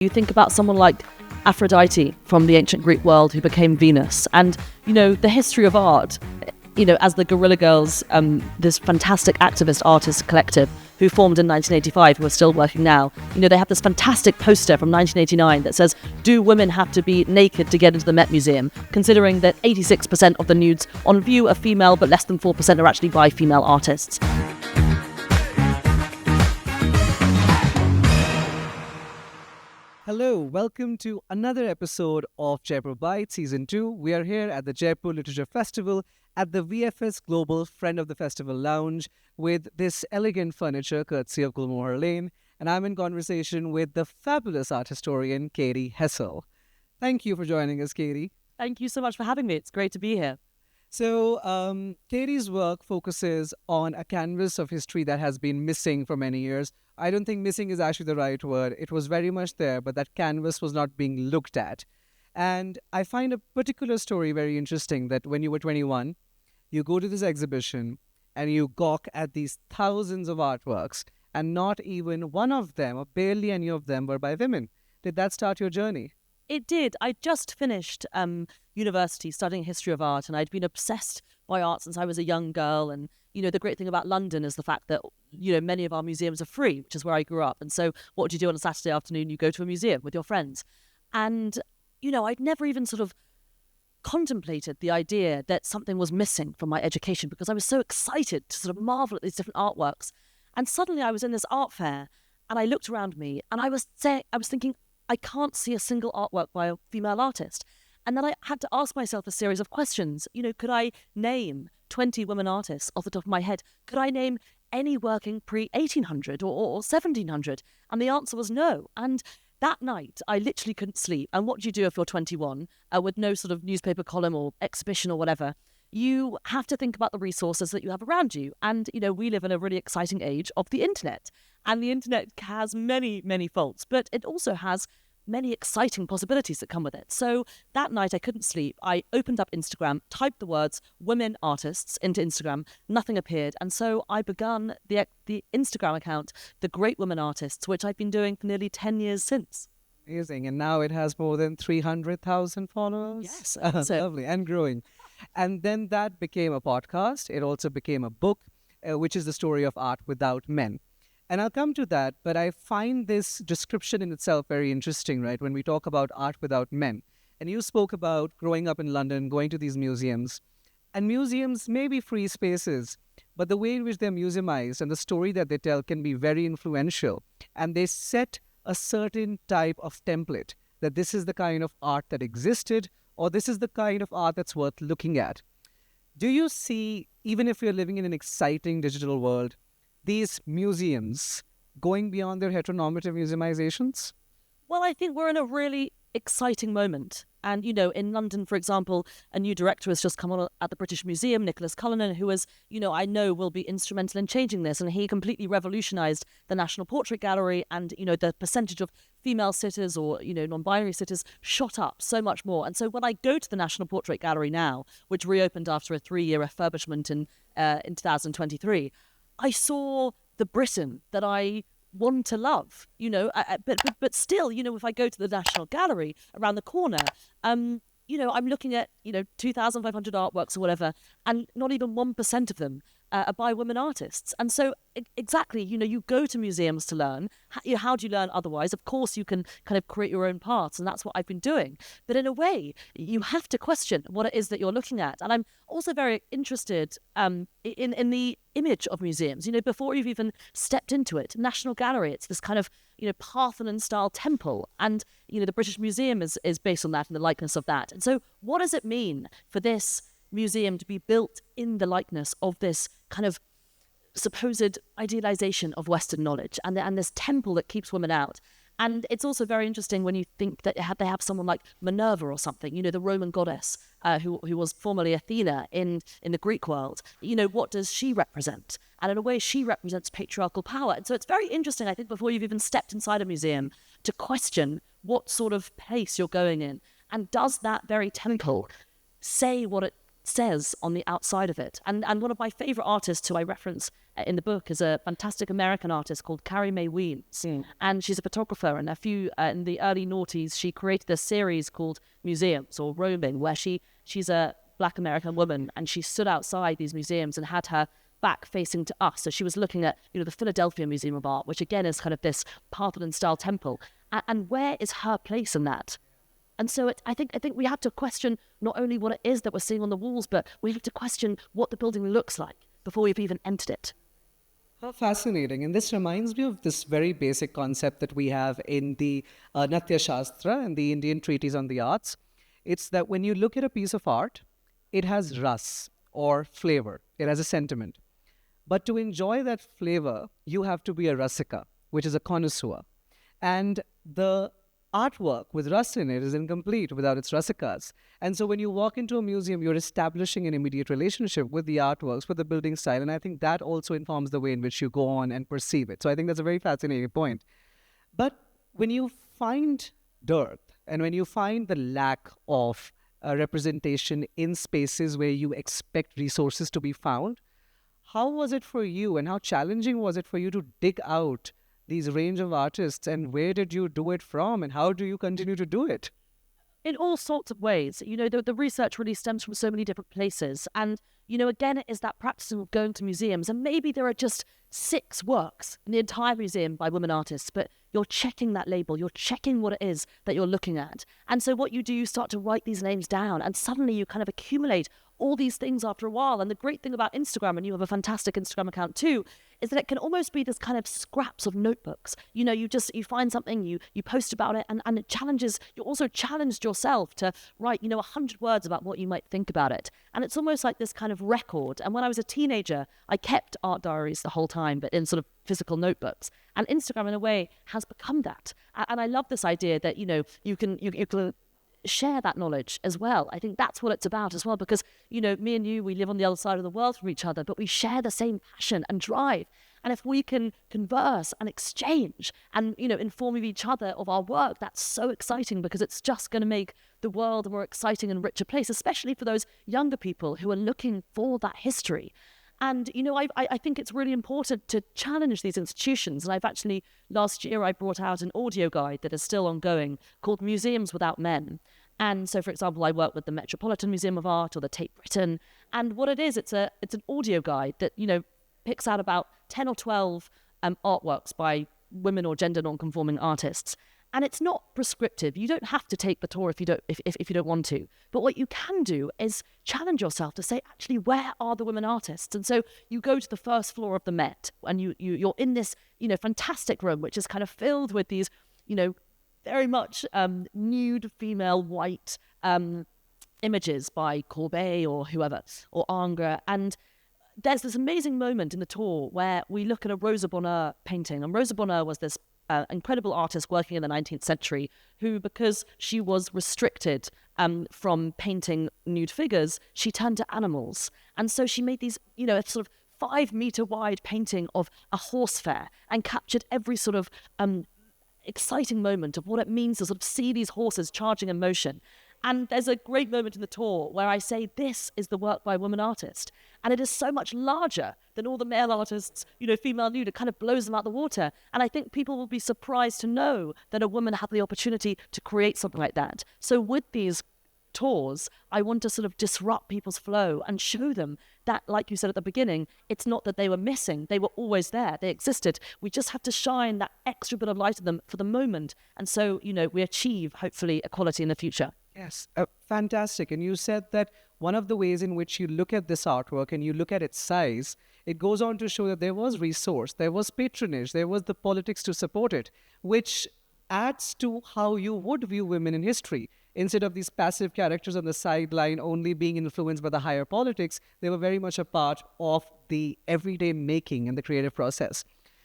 You think about someone like Aphrodite from the ancient Greek world who became Venus. And, the history of art, as the Guerrilla Girls, this fantastic activist artist collective who formed in 1985, who are still working now, they have this fantastic poster from 1989 that says, do women have to be naked to get into the Met Museum? Considering that 86% of the nudes on view are female, but less than 4% are actually by female artists. Hello, welcome to another episode of Jaipur Bytes Season 2. We are here at the Jaipur Literature Festival at the VFS Global Friend of the Festival Lounge with this elegant furniture courtesy of Gulmohar Lane, and I'm in conversation with the fabulous art historian Katy Hessel. Thank you for joining us, Katy. Thank you so much for having me. It's great to be here. So, Katy's work focuses on a canvas of history that has been missing for many years. I don't think missing is actually the right word. It was very much there, but that canvas was not being looked at. And I find a particular story very interesting that when you were 21, you go to this exhibition and you gawk at these thousands of artworks, and not even one of them, or barely any of them, were by women. Did that start your journey? It did. I just finished university studying history of art, and I'd been obsessed by art since I was a young girl. And, the great thing about London is the fact that, many of our museums are free, which is where I grew up. And so what would you do on a Saturday afternoon? You go to a museum with your friends. And, I'd never even sort of contemplated the idea that something was missing from my education because I was so excited to sort of marvel at these different artworks. And suddenly I was in this art fair and I looked around me and I was thinking, I can't see a single artwork by a female artist. And then I had to ask myself a series of questions. Could I name 20 women artists off the top of my head? Could I name any working pre-1800 or 1700? And the answer was no. And that night, I literally couldn't sleep. And what do you do if you're 21 with no sort of newspaper column or exhibition or whatever? You have to think about the resources that you have around you. And, we live in a really exciting age of the internet. And the internet has many, many faults, but it also has many exciting possibilities that come with it. So that night I couldn't sleep. I opened up Instagram, typed the words women artists into Instagram. Nothing appeared. And so I began the Instagram account, The Great Women Artists, which I've been doing for nearly 10 years since. Amazing. And now it has more than 300,000 followers. Yes. Lovely. And growing. And then that became a podcast. It also became a book, which is the story of art without men. And I'll come to that, but I find this description in itself very interesting, right? When we talk about art without men. And you spoke about growing up in London, going to these museums. And museums may be free spaces, but the way in which they're museumized and the story that they tell can be very influential. And they set a certain type of template that this is the kind of art that existed, or this is the kind of art that's worth looking at. Do you see, even if you're living in an exciting digital world, these museums going beyond their heteronormative museumizations? Well, I think we're in a really exciting moment. And, in London, for example, a new director has just come on at the British Museum, Nicholas Cullinan, who is, I know will be instrumental in changing this. And he completely revolutionized the National Portrait Gallery, and, the percentage of female sitters or, non-binary sitters shot up so much more. And so when I go to the National Portrait Gallery now, which reopened after a 3-year refurbishment in 2023, I saw the Britain that I want to love, but still, if I go to the National Gallery around the corner, I'm looking at, 2,500 artworks or whatever, and not even 1% of them are by women artists. And so exactly, you go to museums to learn. How do you learn otherwise? Of course, you can kind of create your own paths, and that's what I've been doing. But in a way, you have to question what it is that you're looking at. And I'm also very interested in the image of museums. Before you've even stepped into it, National Gallery, it's this kind of, Parthenon-style temple. And, the British Museum is based on that and the likeness of that. And so what does it mean for this museum to be built in the likeness of this kind of supposed idealization of Western knowledge and this temple that keeps women out? And it's also very interesting when you think that they have someone like Minerva or something, the Roman goddess who was formerly Athena in the Greek world. What does she represent? And in a way, she represents patriarchal power. And so it's very interesting, I think, before you've even stepped inside a museum, to question what sort of place you're going in. And does that very temple say what it says on the outside of it. And one of my favorite artists who I reference in the book is a fantastic American artist called Carrie Mae Weems. And she's a photographer. And in the early noughties, she created a series called Museums or Roaming, where she's a Black American woman, and she stood outside these museums and had her back facing to us. So she was looking at, the Philadelphia Museum of Art, which again is kind of this Parthenon-style temple. And where is her place in that? And so I think we have to question not only what it is that we're seeing on the walls, but we have to question what the building looks like before we've even entered it. How fascinating. And this reminds me of this very basic concept that we have in the Natya Shastra and the Indian treatise on the arts. It's that when you look at a piece of art, it has ras or flavor. It has a sentiment. But to enjoy that flavor, you have to be a rasika, which is a connoisseur. And the artwork with rust in it is incomplete without its rasikas. And so when you walk into a museum, you're establishing an immediate relationship with the artworks, with the building style. And I think that also informs the way in which you go on and perceive it. So I think that's a very fascinating point. But when you find dearth and when you find the lack of representation in spaces where you expect resources to be found, how was it for you and how challenging was it for you to dig out these range of artists, and where did you do it from, and how do you continue to do it? In all sorts of ways. The research really stems from so many different places. And, again, it is that practice of going to museums. And maybe there are just 6 works in the entire museum by women artists, but you're checking that label. You're checking what it is that you're looking at. And so what you do, you start to write these names down, and suddenly you kind of accumulate all these things after a while. And the great thing about Instagram, and you have a fantastic Instagram account too, is that it can almost be this kind of scraps of notebooks. You find something, you post about it, and it challenges, you also challenged yourself to write, 100 words about what you might think about it. And it's almost like this kind of record. And when I was a teenager, I kept art diaries the whole time, but in sort of physical notebooks. And Instagram, in a way, has become that. And I love this idea that, you can share that knowledge as well. I think that's what it's about as well, because, me and you, we live on the other side of the world from each other, but we share the same passion and drive. And if we can converse and exchange and, inform each other of our work, that's so exciting, because it's just going to make the world a more exciting and richer place, especially for those younger people who are looking for that history. And, I think it's really important to challenge these institutions. And I've actually, last year, I brought out an audio guide that is still ongoing called Museums Without Men. And so, for example, I work with the Metropolitan Museum of Art or the Tate Britain. And what it is, it's an audio guide that, picks out about 10 or 12 artworks by women or gender non-conforming artists. And it's not prescriptive. You don't have to take the tour if you don't want to. But what you can do is challenge yourself to say, actually, where are the women artists? And so you go to the first floor of the Met, and you're in this, fantastic room, which is kind of filled with these, very much nude female white images by Courbet or whoever, or Ingres. And there's this amazing moment in the tour where we look at a Rosa Bonheur painting. And Rosa Bonheur was this incredible artist working in the 19th century who, because she was restricted from painting nude figures, she turned to animals. And so she made these, a sort of 5-meter wide painting of a horse fair and captured every sort of exciting moment of what it means to sort of see these horses charging in motion. And there's a great moment in the tour where I say, this is the work by a woman artist. And it is so much larger than all the male artists, female nude. It kind of blows them out the water. And I think people will be surprised to know that a woman had the opportunity to create something like that. So with these tours, I want to sort of disrupt people's flow and show them that, like you said at the beginning, it's not that they were missing. They were always there. They existed. We just have to shine that extra bit of light on them for the moment. And so, we achieve, hopefully, equality in the future. Yes, fantastic. And you said that one of the ways in which you look at this artwork and you look at its size, it goes on to show that there was resource, there was patronage, there was the politics to support it, which adds to how you would view women in history. Instead of these passive characters on the sideline only being influenced by the higher politics, they were very much a part of the everyday making and the creative process.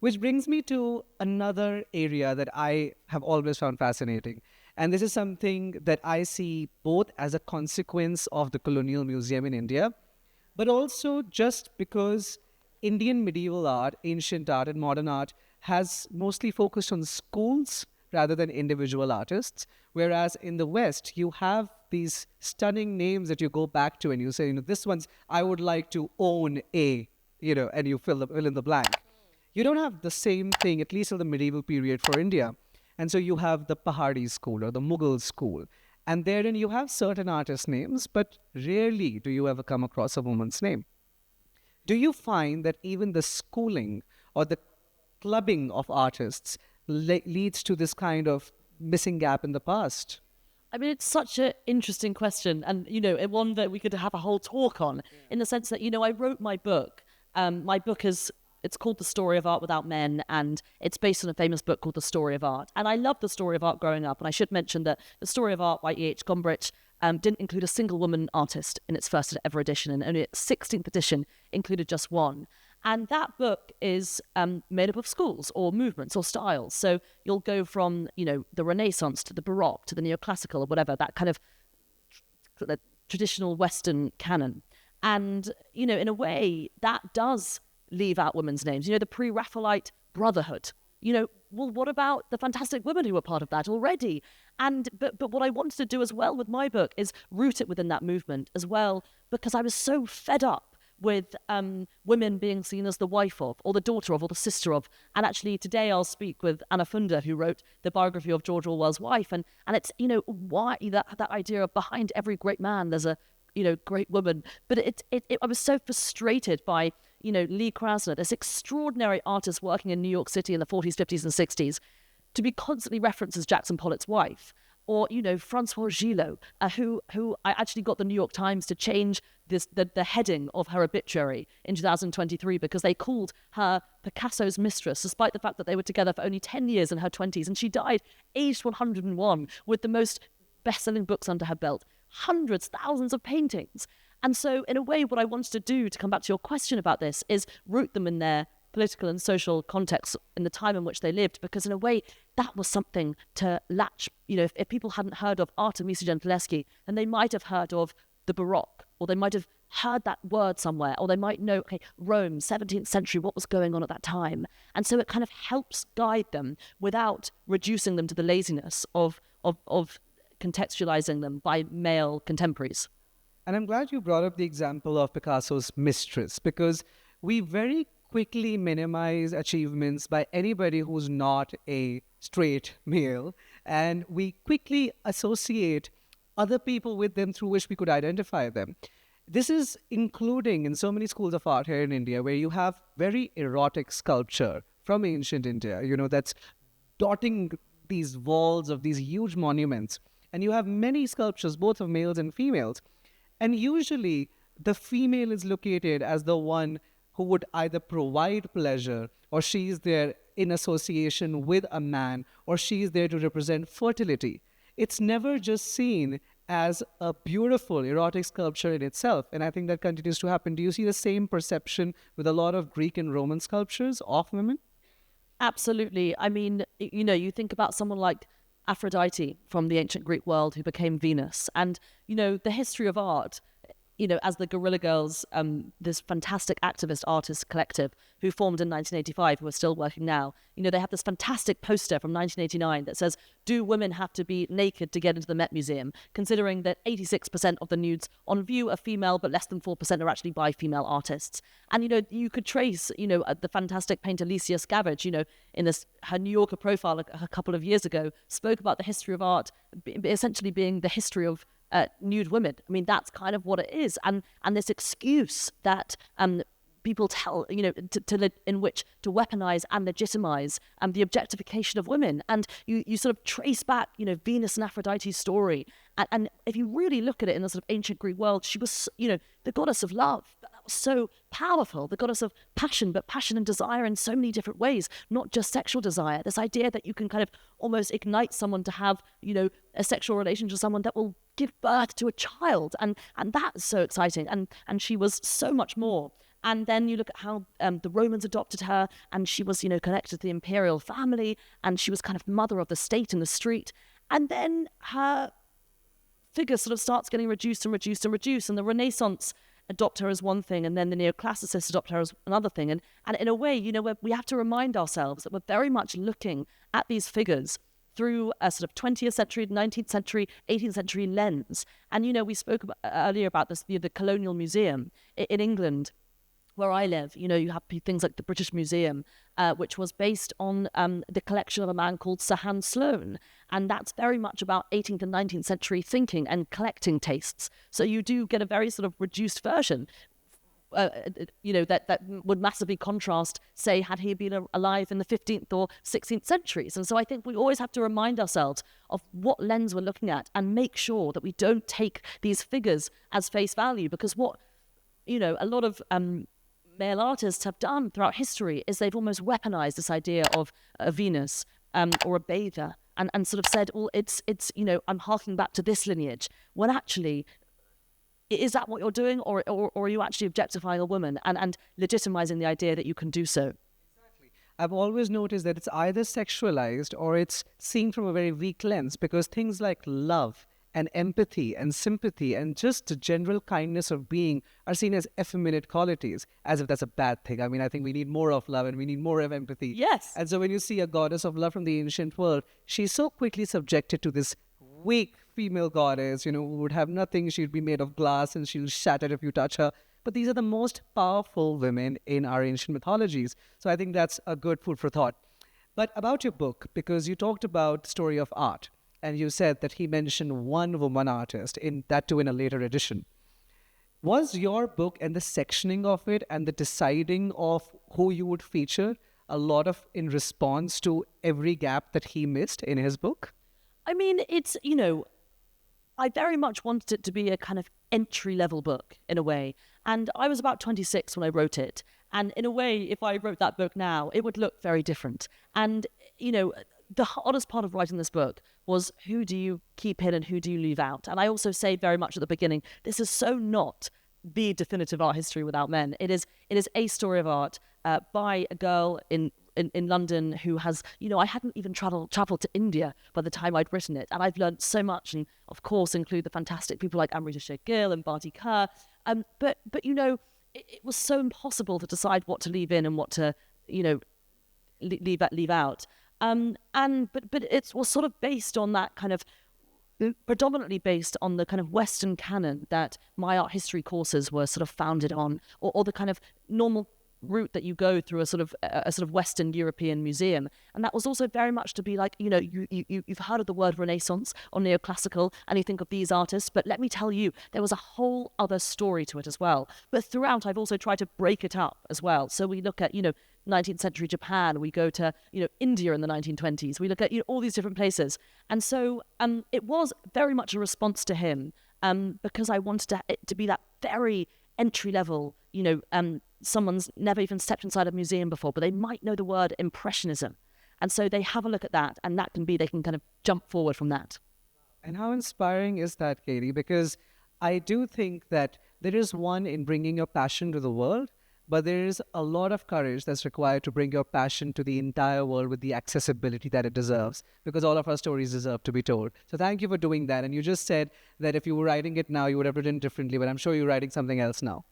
Which brings me to another area that I have always found fascinating. And this is something that I see both as a consequence of the colonial museum in India, but also just because Indian medieval art, ancient art, and modern art has mostly focused on schools rather than individual artists. Whereas in the West, you have these stunning names that you go back to and you say, this one's, I would like to own a, and you fill in the blank. You don't have the same thing, at least in the medieval period for India. And so you have the Pahari school or the Mughal school. And therein you have certain artist names, but rarely do you ever come across a woman's name. Do you find that even the schooling or the clubbing of artists leads to this kind of missing gap in the past? I mean, it's such an interesting question, and one that we could have a whole talk on, in the sense that I wrote my book. My book it's called The Story of Art Without Men, and it's based on a famous book called The Story of Art. And I loved The Story of Art growing up, and I should mention that The Story of Art by E.H. Gombrich didn't include a single woman artist in its first ever edition, and only its 16th edition included just one. And that book is made up of schools or movements or styles. So you'll go from, the Renaissance to the Baroque to the Neoclassical or whatever, that kind of traditional Western canon. And, in a way, that does leave out women's names. The pre-Raphaelite Brotherhood. Well, what about the fantastic women who were part of that already? And but what I wanted to do as well with my book is root it within that movement as well, because I was so fed up with women being seen as the wife of, or the daughter of, or the sister of. And actually today I'll speak with Anna Funda, who wrote the biography of George Orwell's wife. And it's, why that idea of behind every great man there's a, great woman. But I was so frustrated by, Lee Krasner, this extraordinary artist working in New York City in the 40s, 50s and 60s, to be constantly referenced as Jackson Pollock's wife. Or, Francois Gillot, who I actually got the New York Times to change the heading of her obituary in 2023 because they called her Picasso's mistress, despite the fact that they were together for only 10 years in her 20s. And she died aged 101 with the most best-selling books under her belt, hundreds, thousands of paintings. And so, in a way, what I wanted to do, to come back to your question about this, is root them in their political and social context in the time in which they lived, because in a way that was something to latch, if people hadn't heard of Artemisia Gentileschi, then they might have heard of the Baroque, or they might have heard that word somewhere, or they might know, okay, Rome, 17th century, what was going on at that time. And so it kind of helps guide them without reducing them to the laziness of contextualizing them by male contemporaries. And I'm glad you brought up the example of Picasso's mistress, because we very quickly minimize achievements by anybody who's not a straight male, and we quickly associate other people with them through which we could identify them. This is including in so many schools of art here in India, where you have very erotic sculpture from ancient India, that's dotting these walls of these huge monuments. And you have many sculptures, both of males and females. And usually the female is located as the one who would either provide pleasure, or she is there in association with a man, or she is there to represent fertility. It's never just seen as a beautiful erotic sculpture in itself. And I think that continues to happen. Do you see the same perception with a lot of Greek and Roman sculptures of women? Absolutely. I mean, you think about someone like Aphrodite from the ancient Greek world who became Venus. And, the history of art, as the Guerrilla Girls, this fantastic activist artist collective who formed in 1985, who are still working now, they have this fantastic poster from 1989 that says, do women have to be naked to get into the Met Museum? Considering that 86% of the nudes on view are female, but less than 4% are actually by female artists. And, you could trace, the fantastic painter Alicia Scavage, in her New Yorker profile a couple of years ago, spoke about the history of art essentially being the history of nude women. I mean, that's kind of what it is. And this excuse that people tell, in which to weaponize and legitimize the objectification of women. And you sort of trace back, Venus and Aphrodite's story. And if you really look at it in the sort of ancient Greek world, she was, the goddess of love. That was so powerful, the goddess of passion, but passion and desire in so many different ways, not just sexual desire. This idea that you can kind of almost ignite someone to have, a sexual relationship with someone that will give birth to a child. And that's so exciting. And she was so much more. And then you look at how the Romans adopted her, and she was, connected to the imperial family, and she was kind of mother of the state in the street. And then her figure sort of starts getting reduced and reduced and reduced, and the Renaissance adopt her as one thing, and then the neoclassicists adopt her as another thing. And in a way, we have to remind ourselves that we're very much looking at these figures through a sort of 20th century, 19th century, 18th century lens. And, we spoke earlier about this, the Colonial Museum in England, where I live. You have things like the British Museum, which was based on the collection of a man called Sir Hans Sloane. And that's very much about 18th and 19th century thinking and collecting tastes. So you do get a very sort of reduced version, that would massively contrast, say, had he been alive in the 15th or 16th centuries. And so I think we always have to remind ourselves of what lens we're looking at and make sure that we don't take these figures as face value, because what, a lot of male artists have done throughout history is they've almost weaponized this idea of a Venus or a bather and sort of said, well, it's I'm harking back to this lineage, when actually, is that what you're doing, or are you actually objectifying a woman and legitimizing the idea that you can do so? Exactly. I've always noticed that it's either sexualized or it's seen from a very weak lens, because things like love and empathy and sympathy and just the general kindness of being are seen as effeminate qualities, as if that's a bad thing. I mean, I think we need more of love and we need more of empathy. Yes. And so when you see a goddess of love from the ancient world, she's so quickly subjected to this weak female goddess, who would have nothing. She'd be made of glass and she'll shatter if you touch her. But these are the most powerful women in our ancient mythologies. So I think that's a good food for thought. But about your book, because you talked about the story of art, and you said that he mentioned one woman artist, in that too in a later edition. Was your book and the sectioning of it and the deciding of who you would feature a lot of in response to every gap that he missed in his book? I mean, it's, I very much wanted it to be a kind of entry-level book in a way. And I was about 26 when I wrote it. And in a way, if I wrote that book now, it would look very different. And, the hardest part of writing this book was, who do you keep in and who do you leave out? And I also say very much at the beginning, this is so not the definitive art history without men. It is a story of art by a girl in London who has, I hadn't even traveled to India by the time I'd written it. And I've learned so much, and of course include the fantastic people like enriches and Barty Kerr. But it was so impossible to decide what to leave in and what to, leave out. But it was sort of based on that kind of, predominantly based on the kind of Western canon that my art history courses were sort of founded on, or the kind of normal route that you go through a sort of Western European museum. And that was also very much to be like, you've heard of the word Renaissance or neoclassical, and you think of these artists, but let me tell you, there was a whole other story to it as well. But throughout, I've also tried to break it up as well. So we look at, 19th century Japan, we go to, India in the 1920s, we look at, all these different places. And so it was very much a response to him, because I wanted it to be that very entry level, someone's never even stepped inside a museum before, but they might know the word Impressionism. And so they have a look at that, and they can kind of jump forward from that. And how inspiring is that, Katy? Because I do think that there is one in bringing your passion to the world, but there is a lot of courage that's required to bring your passion to the entire world with the accessibility that it deserves, because all of our stories deserve to be told. So thank you for doing that. And you just said that if you were writing it now, you would have written differently, but I'm sure you're writing something else now.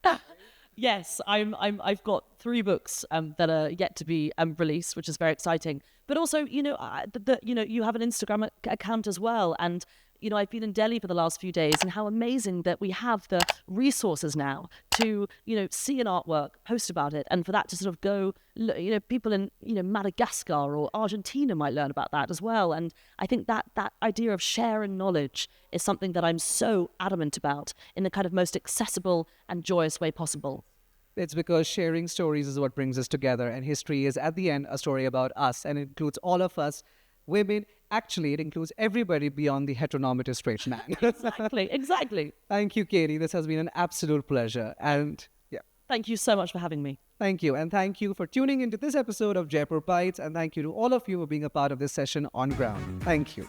Yes, I've got 3 books that are yet to be released, which is very exciting. But also, you have an Instagram account as well, and I've been in Delhi for the last few days, and how amazing that we have the resources now to see an artwork, post about it, and for that to sort of go, people in Madagascar or Argentina might learn about that as well. And I think that idea of sharing knowledge is something that I'm so adamant about in the kind of most accessible and joyous way possible. It's because sharing stories is what brings us together, and history is at the end a story about us, and it includes all of us women. Actually, it includes everybody beyond the heteronormative straight man. Exactly. Thank you, Katy. This has been an absolute pleasure. And yeah. Thank you so much for having me. Thank you. And thank you for tuning into this episode of Jaipur Bytes. And thank you to all of you for being a part of this session on ground. Thank you.